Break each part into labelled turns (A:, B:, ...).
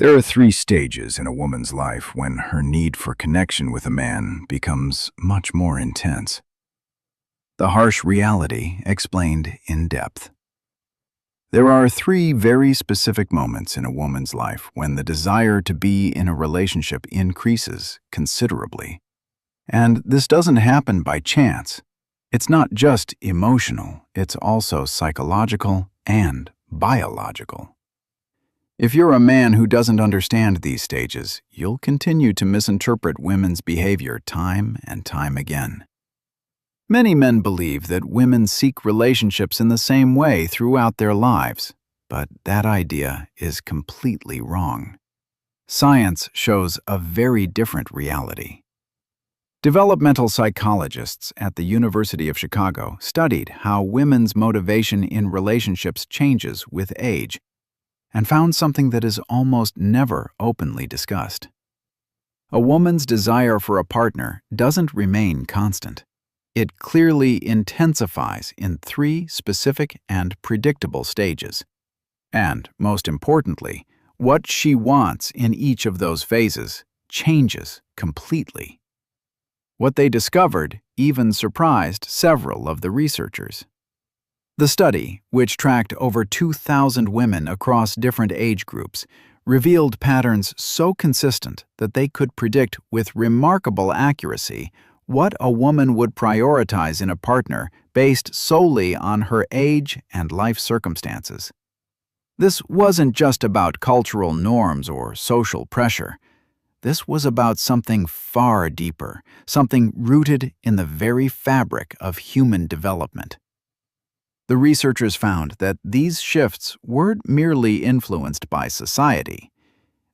A: There are three stages in a woman's life when her need for connection with a man becomes much more intense. The harsh reality explained in depth. There are three very specific moments in a woman's life when the desire to be in a relationship increases considerably. And this doesn't happen by chance. It's not just emotional, it's also psychological and biological. If you're a man who doesn't understand these stages, you'll continue to misinterpret women's behavior time and time again. Many men believe that women seek relationships in the same way throughout their lives, but that idea is completely wrong. Science shows a very different reality. Developmental psychologists at the University of Chicago studied how women's motivation in relationships changes with age, and found something that is almost never openly discussed. A woman's desire for a partner doesn't remain constant. It clearly intensifies in three specific and predictable stages. And, most importantly, what she wants in each of those phases changes completely. What they discovered even surprised several of the researchers. The study, which tracked over 2,000 women across different age groups, revealed patterns so consistent that they could predict with remarkable accuracy what a woman would prioritize in a partner based solely on her age and life circumstances. This wasn't just about cultural norms or social pressure. This was about something far deeper, something rooted in the very fabric of human development. The researchers found that these shifts weren't merely influenced by society.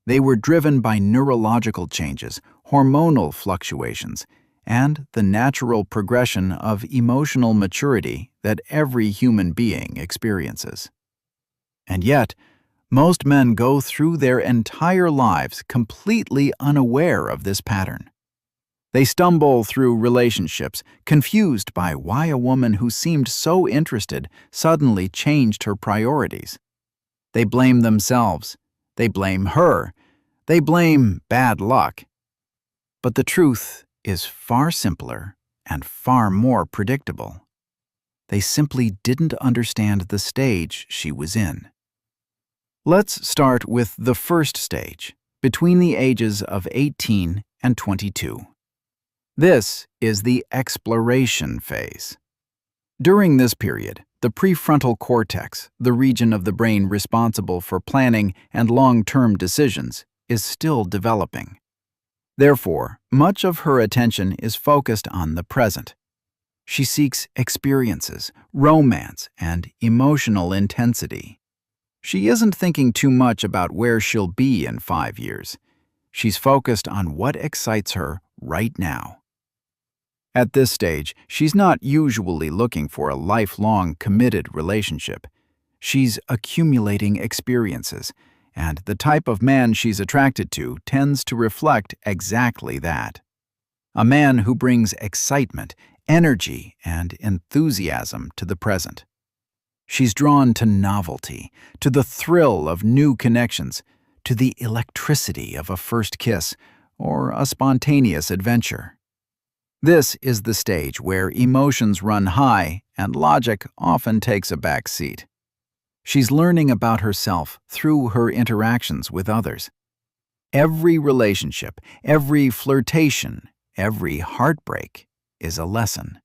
A: They were driven by neurological changes, hormonal fluctuations, and the natural progression of emotional maturity that every human being experiences. And yet, most men go through their entire lives completely unaware of this pattern. They stumble through relationships, confused by why a woman who seemed so interested suddenly changed her priorities. They blame themselves. They blame her. They blame bad luck. But the truth is far simpler and far more predictable. They simply didn't understand the stage she was in. Let's start with the first stage, between the ages of 18 and 22. This is the exploration phase. During this period, the prefrontal cortex, the region of the brain responsible for planning and long-term decisions, is still developing. Therefore, much of her attention is focused on the present. She seeks experiences, romance, and emotional intensity. She isn't thinking too much about where she'll be in 5 years. She's focused on what excites her right now. At this stage, she's not usually looking for a lifelong, committed relationship. She's accumulating experiences, and the type of man she's attracted to tends to reflect exactly that. A man who brings excitement, energy, and enthusiasm to the present. She's drawn to novelty, to the thrill of new connections, to the electricity of a first kiss or a spontaneous adventure. This is the stage where emotions run high and logic often takes a back seat. She's learning about herself through her interactions with others. Every relationship, every flirtation, every heartbreak is a lesson.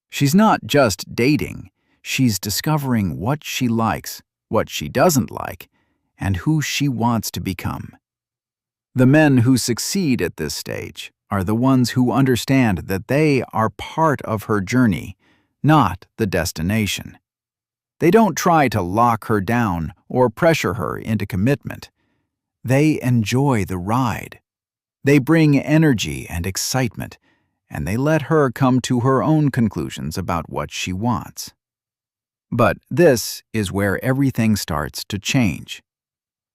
A: She's not just dating, she's discovering what she likes, what she doesn't like, and who she wants to become. The men who succeed at this stage are the ones who understand that they are part of her journey, not the destination. They don't try to lock her down or pressure her into commitment. They enjoy the ride. They bring energy and excitement, and they let her come to her own conclusions about what she wants. But this is where everything starts to change.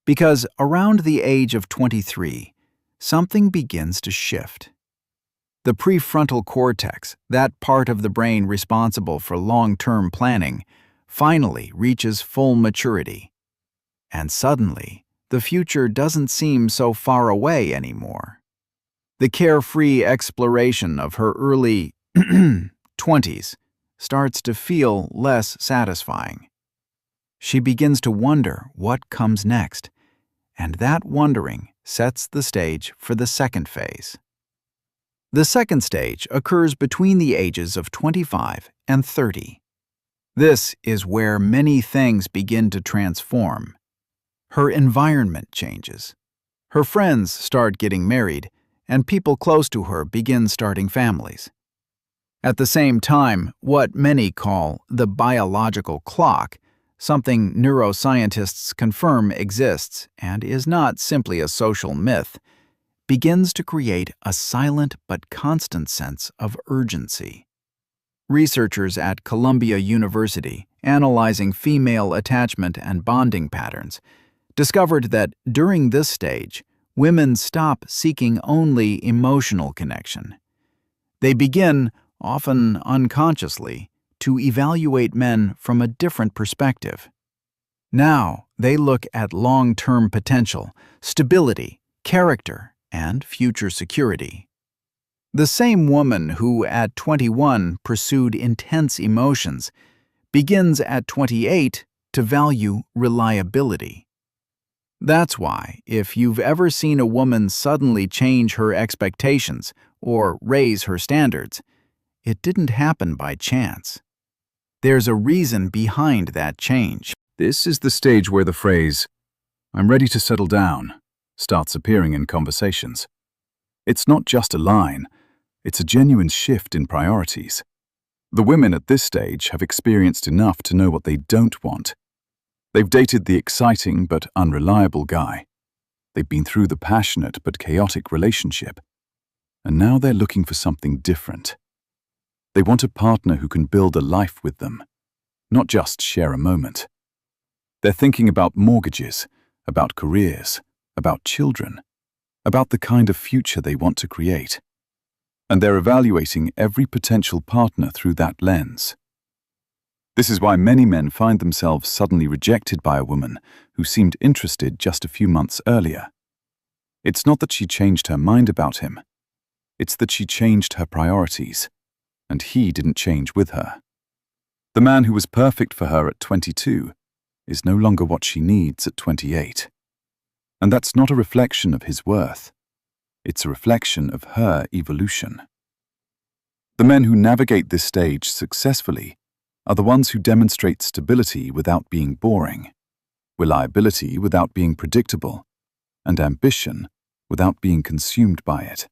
A: Because around the age of 23, something begins to shift. The prefrontal cortex, that part of the brain responsible for long-term planning, finally reaches full maturity. And suddenly, the future doesn't seem so far away anymore. The carefree exploration of her early 20s starts to feel less satisfying. She begins to wonder what comes next, and that wondering sets the stage for the second phase. The second stage occurs between the ages of 25 and 30. This is where many things begin to transform. Her environment changes. Her friends start getting married, and people close to her begin starting families. At the same time, what many call the biological clock, something neuroscientists confirm exists and is not simply a social myth, begins to create a silent but constant sense of urgency. Researchers at Columbia University, analyzing female attachment and bonding patterns, discovered that during this stage, women stop seeking only emotional connection. They begin, often unconsciously, to evaluate men from a different perspective. Now, they look at long-term potential, stability, character, and future security. The same woman who at 21 pursued intense emotions begins at 28 to value reliability. That's why, if you've ever seen a woman suddenly change her expectations or raise her standards, it didn't happen by chance. There's a reason behind that change.
B: This is the stage where the phrase, "I'm ready to settle down," starts appearing in conversations. It's not just a line, it's a genuine shift in priorities. The women at this stage have experienced enough to know what they don't want. They've dated the exciting but unreliable guy. They've been through the passionate but chaotic relationship. And now they're looking for something different. They want a partner who can build a life with them, not just share a moment. They're thinking about mortgages, about careers, about children, about the kind of future they want to create. And they're evaluating every potential partner through that lens. This is why many men find themselves suddenly rejected by a woman who seemed interested just a few months earlier. It's not that she changed her mind about him. It's that she changed her priorities, and he didn't change with her. The man who was perfect for her at 22 is no longer what she needs at 28. And that's not a reflection of his worth. It's a reflection of her evolution. The men who navigate this stage successfully are the ones who demonstrate stability without being boring, reliability without being predictable, and ambition without being consumed by it.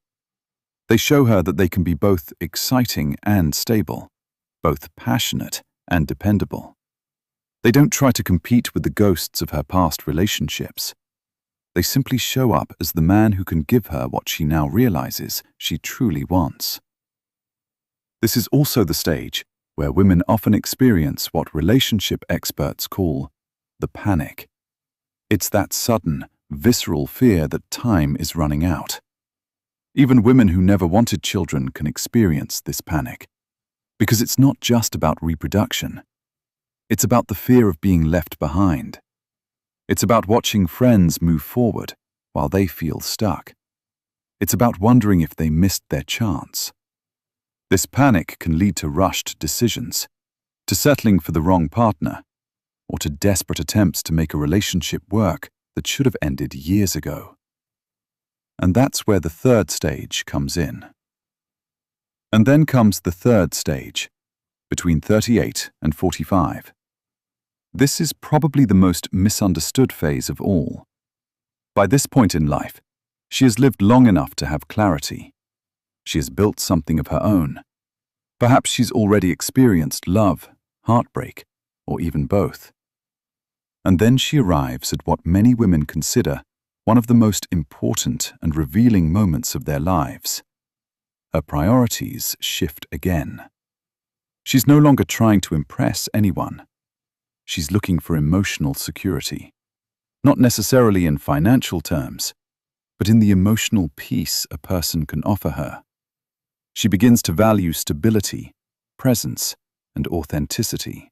B: They show her that they can be both exciting and stable, both passionate and dependable. They don't try to compete with the ghosts of her past relationships. They simply show up as the man who can give her what she now realizes she truly wants. This is also the stage where women often experience what relationship experts call the panic. It's that sudden, visceral fear that time is running out. Even women who never wanted children can experience this panic, because it's not just about reproduction. It's about the fear of being left behind. It's about watching friends move forward while they feel stuck. It's about wondering if they missed their chance. This panic can lead to rushed decisions, to settling for the wrong partner, or to desperate attempts to make a relationship work that should have ended years ago. And that's where the third stage comes in. And then comes the third stage, between 38 and 45. This is probably the most misunderstood phase of all. By this point in life, she has lived long enough to have clarity. She has built something of her own. Perhaps she's already experienced love, heartbreak, or even both. And then she arrives at what many women consider one of the most important and revealing moments of their lives. Her priorities shift again. She's no longer trying to impress anyone. She's looking for emotional security, not necessarily in financial terms, but in the emotional peace a person can offer her. She begins to value stability, presence, and authenticity.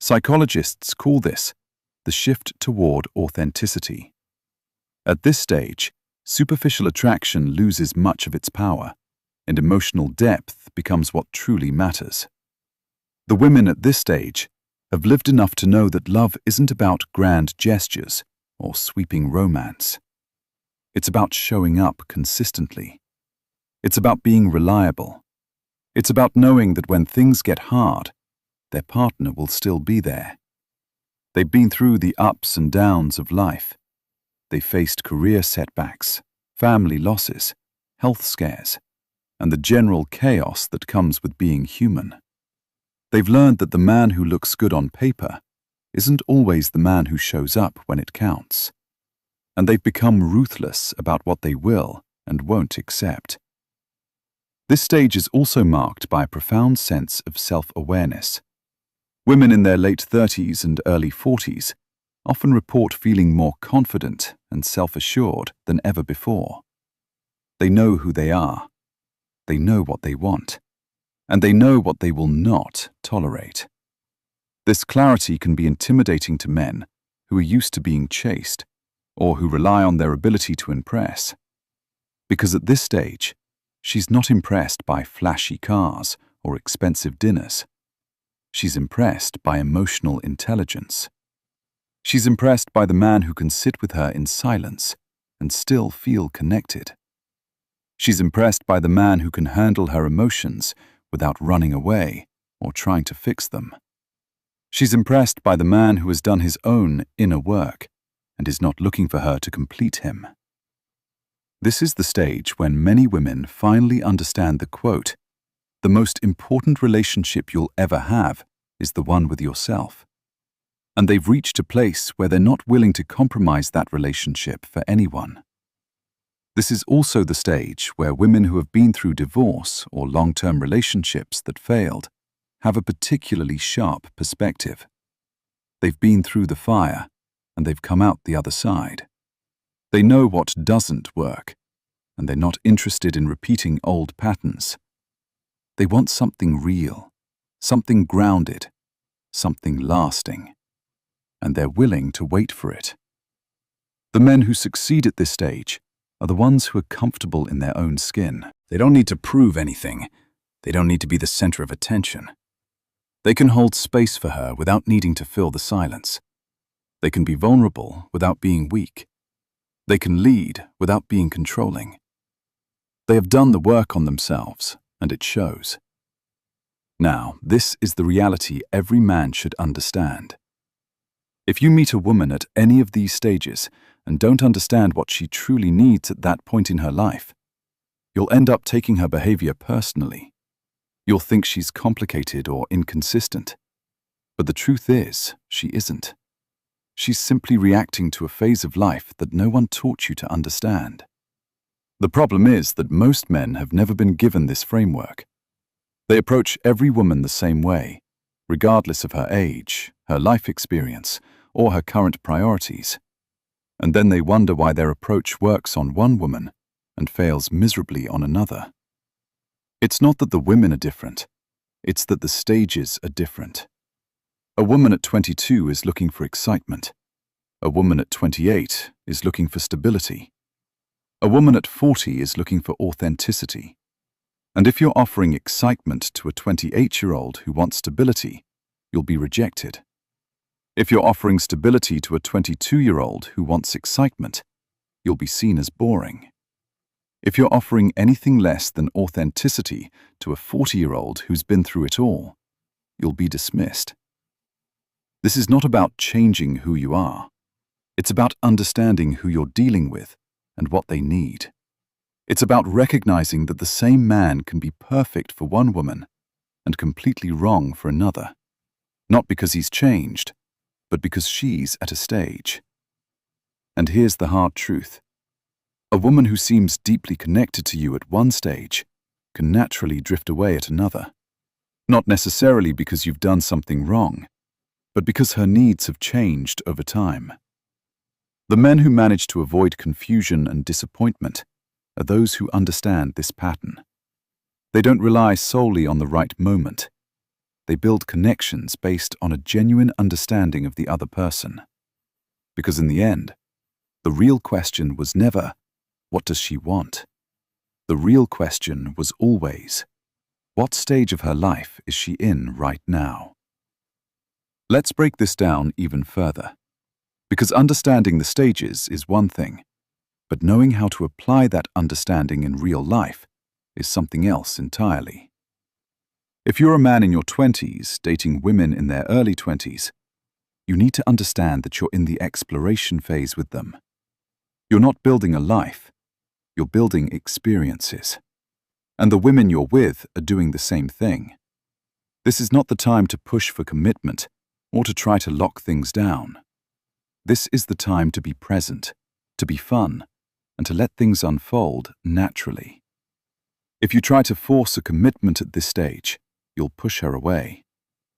B: Psychologists call this the shift toward authenticity. At this stage, superficial attraction loses much of its power, and emotional depth becomes what truly matters. The women at this stage have lived enough to know that love isn't about grand gestures or sweeping romance. It's about showing up consistently. It's about being reliable. It's about knowing that when things get hard, their partner will still be there. They've been through the ups and downs of life. They faced career setbacks, family losses, health scares, and the general chaos that comes with being human. They've learned that the man who looks good on paper isn't always the man who shows up when it counts. And they've become ruthless about what they will and won't accept. This stage is also marked by a profound sense of self-awareness. Women in their late 30s and early 40s often report feeling more confident and self-assured than ever before. They know who they are, they know what they want, and they know what they will not tolerate. This clarity can be intimidating to men who are used to being chased or who rely on their ability to impress. Because at this stage, she's not impressed by flashy cars or expensive dinners. She's impressed by emotional intelligence. She's impressed by the man who can sit with her in silence and still feel connected. She's impressed by the man who can handle her emotions without running away or trying to fix them. She's impressed by the man who has done his own inner work and is not looking for her to complete him. This is the stage when many women finally understand the quote, "The most important relationship you'll ever have is the one with yourself." And they've reached a place where they're not willing to compromise that relationship for anyone. This is also the stage where women who have been through divorce or long-term relationships that failed have a particularly sharp perspective. They've been through the fire, and they've come out the other side. They know what doesn't work, and they're not interested in repeating old patterns. They want something real, something grounded, something lasting, and they're willing to wait for it. The men who succeed at this stage are the ones who are comfortable in their own skin.
A: They don't need to prove anything. They don't need to be the center of attention. They can hold space for her without needing to fill the silence. They can be vulnerable without being weak. They can lead without being controlling. They have done the work on themselves, and it shows. Now, this is the reality every man should understand. If you meet a woman at any of these stages and don't understand what she truly needs at that point in her life, you'll end up taking her behavior personally. You'll think she's complicated or inconsistent. But the truth is, she isn't. She's simply reacting to a phase of life that no one taught you to understand. The problem is that most men have never been given this framework. They approach every woman the same way, regardless of her age, her life experience, or her current priorities. And then they wonder why their approach works on one woman and fails miserably on another. It's not that the women are different, it's that the stages are different. A woman at 22 is looking for excitement. A woman at 28 is looking for stability. A woman at 40 is looking for authenticity. And if you're offering excitement to a 28-year-old who wants stability, you'll be rejected. If you're offering stability to a 22-year-old who wants excitement, you'll be seen as boring. If you're offering anything less than authenticity to a 40-year-old who's been through it all, you'll be dismissed. This is not about changing who you are. It's about understanding who you're dealing with and what they need. It's about recognizing that the same man can be perfect for one woman and completely wrong for another, not because he's changed, but because she's at a stage. And here's the hard truth. A woman who seems deeply connected to you at one stage can naturally drift away at another, not necessarily because you've done something wrong, but because her needs have changed over time. The men who manage to avoid confusion and disappointment are those who understand this pattern. They don't rely solely on the right moment. They build connections based on a genuine understanding of the other person. Because in the end,
B: The real question was never, what does she want? The real question was always, what stage of her life is she in right now? Let's break this down even further. Because understanding the stages is one thing, but knowing how to apply that understanding in real life is something else entirely. If you're a man in your 20s dating women in their early 20s, you need to understand that you're in the exploration phase with them. You're not building a life, you're building experiences. And the women you're with are doing the same thing. This is not the time to push for commitment or to try to lock things down. This is the time to be present, to be fun, and to let things unfold naturally. If you try to force a commitment at this stage, you'll push her away.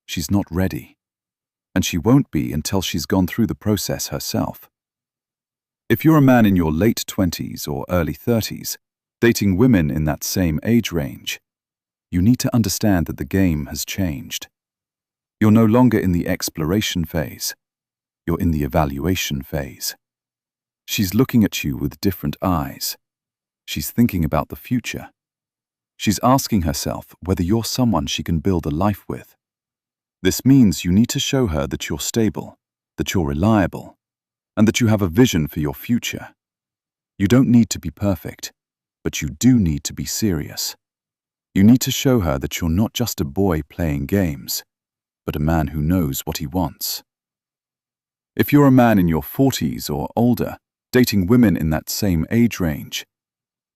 B: She's not ready. And she won't be until she's gone through the process herself. If you're a man in your late 20s or early 30s, dating women in that same age range, you need to understand that the game has changed. You're no longer in the exploration phase. You're in the evaluation phase. She's looking at you with different eyes. She's thinking about the future. She's asking herself whether you're someone she can build a life with. This means you need to show her that you're stable, that you're reliable, and that you have a vision for your future. You don't need to be perfect, but you do need to be serious. You need to show her that you're not just a boy playing games, but a man who knows what he wants. If you're a man in your 40s or older, dating women in that same age range,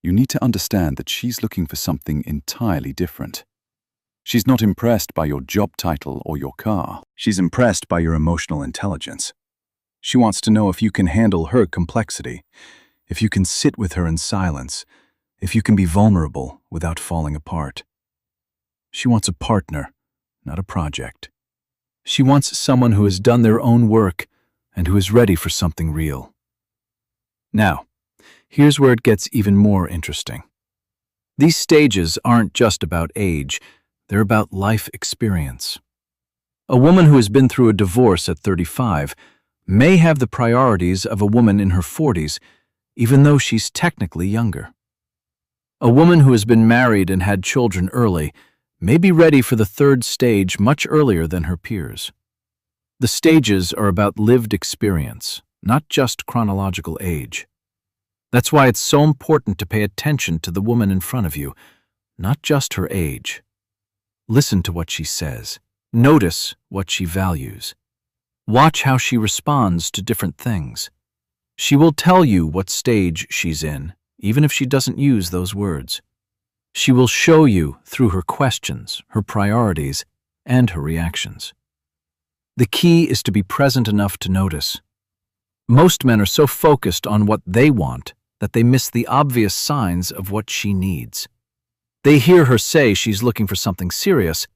B: you need to understand that she's looking for something entirely different. She's not impressed by your job title or your car.
A: She's impressed by your emotional intelligence. She wants to know if you can handle her complexity, if you can sit with her in silence, if you can be vulnerable without falling apart. She wants a partner, not a project. She wants someone who has done their own work and who is ready for something real. Now, here's where it gets even more interesting. These stages aren't just about age, they're about life experience. A woman who has been through a divorce at 35 may have the priorities of a woman in her 40s, even though she's technically younger. A woman who has been married and had children early may be ready for the third stage much earlier than her peers. The stages are about lived experience, not just chronological age. That's why it's so important to pay attention to the woman in front of you, not just her age. Listen to what she says. Notice what she values. Watch how she responds to different things. She will tell you what stage she's in, even if she doesn't use those words. She will show you through her questions, her priorities, and her reactions. The key is to be present enough to notice. Most men are so focused on what they want that they miss the obvious signs of what she needs. They hear her say she's looking for something serious,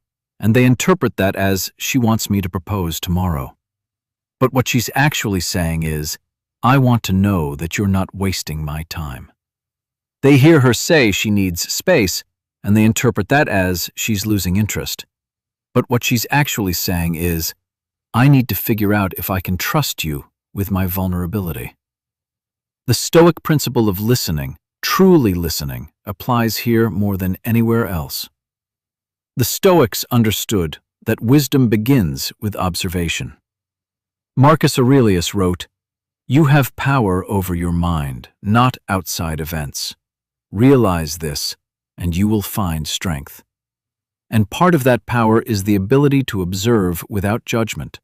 A: and they interpret that as, she wants me to propose tomorrow. But what she's actually saying is, I want to know that you're not wasting my time. They hear her say she needs space, and they interpret that as, she's losing interest. But what she's actually saying is, I need to figure out if I can trust you with my vulnerability. The Stoic principle of listening, truly listening, applies here more than anywhere else. The Stoics understood that wisdom begins with observation. Marcus Aurelius wrote, "You have power over your mind, not outside events. Realize this, and you will find strength." And part of that power is the ability to observe without judgment,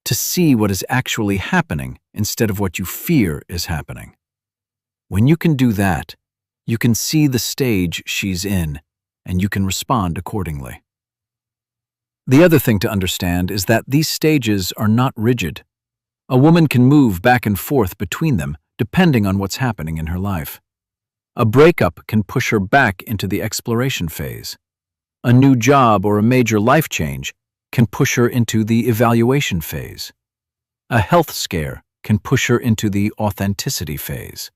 A: to see what is actually happening instead of what you fear is happening. When you can do that, you can see the stage she's in, and you can respond accordingly. The other thing to understand is that these stages are not rigid. A woman can move back and forth between them depending on what's happening in her life. A breakup can push her back into the exploration phase. A new job or a major life change can push her into the evaluation phase. A health scare can push her into the authenticity phase.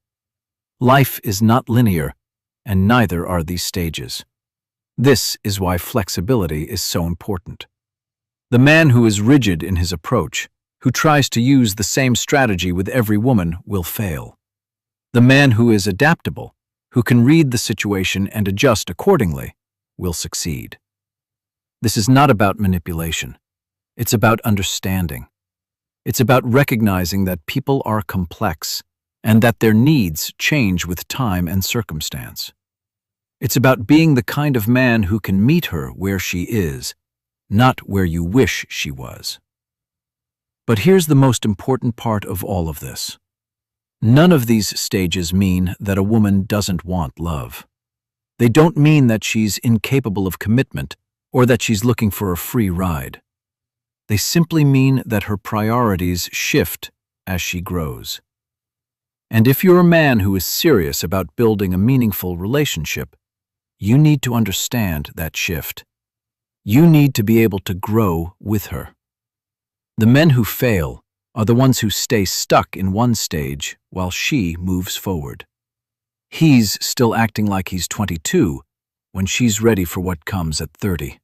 A: Life is not linear, and neither are these stages. This is why flexibility is so important. The man who is rigid in his approach,
C: who tries to use the same strategy with every woman will fail. The man who is adaptable, who can read the situation and adjust accordingly, will succeed. This is not about manipulation. It's about understanding. It's about recognizing that people are complex and that their needs change with time and circumstance. It's about being the kind of man who can meet her where she is, not where you wish she was. But here's the most important part of all of this. None of these stages mean that a woman doesn't want love. They don't mean that she's incapable of commitment or that she's looking for a free ride. They simply mean that her priorities shift as she grows. And if you're a man who is serious about building a meaningful relationship, you need to understand that shift. You need to be able to grow with her. The men who fail are the ones who stay stuck in one stage while she moves forward. He's still acting like he's 22 when she's ready for what comes at 30.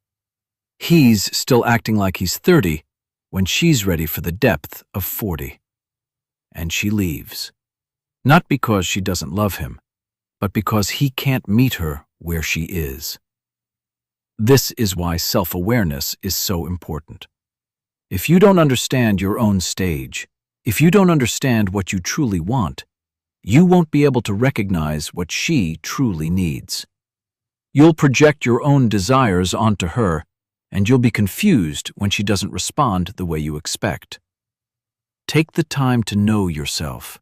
C: He's still acting like he's 30 when she's ready for the depth of 40. And she leaves. Not because she doesn't love him, but because he can't meet her where she is. This is why self-awareness is so important. If you don't understand your own stage, if you don't understand what you truly want, you won't be able to recognize what she truly needs. You'll project your own desires onto her, and you'll be confused when she doesn't respond the way you expect. Take the time to know yourself.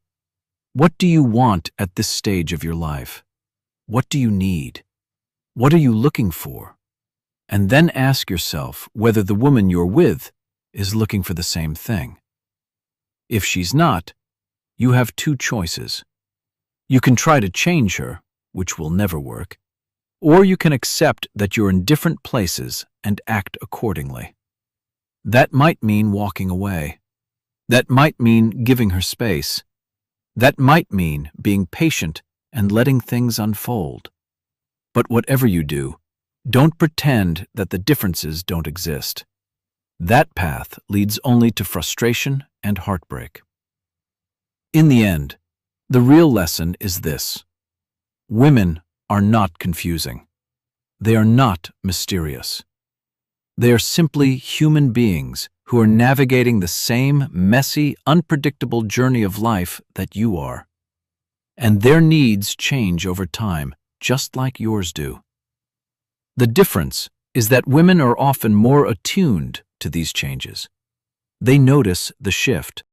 C: What do you want at this stage of your life? What do you need? What are you looking for? And then ask yourself whether the woman you're with is looking for the same thing. If she's not, you have two choices. You can try to change her, which will never work, or you can accept that you're in different places and act accordingly. That might mean walking away. That might mean giving her space. That might mean being patient and letting things unfold. But whatever you do, don't pretend that the differences don't exist. That path leads only to frustration and heartbreak. In the end, the real lesson is this. Women are not confusing. They are not mysterious. They are simply human beings who are navigating the same messy, unpredictable journey of life that you are. And their needs change over time, just like yours do. The difference is that women are often more attuned to these changes. They notice the shift.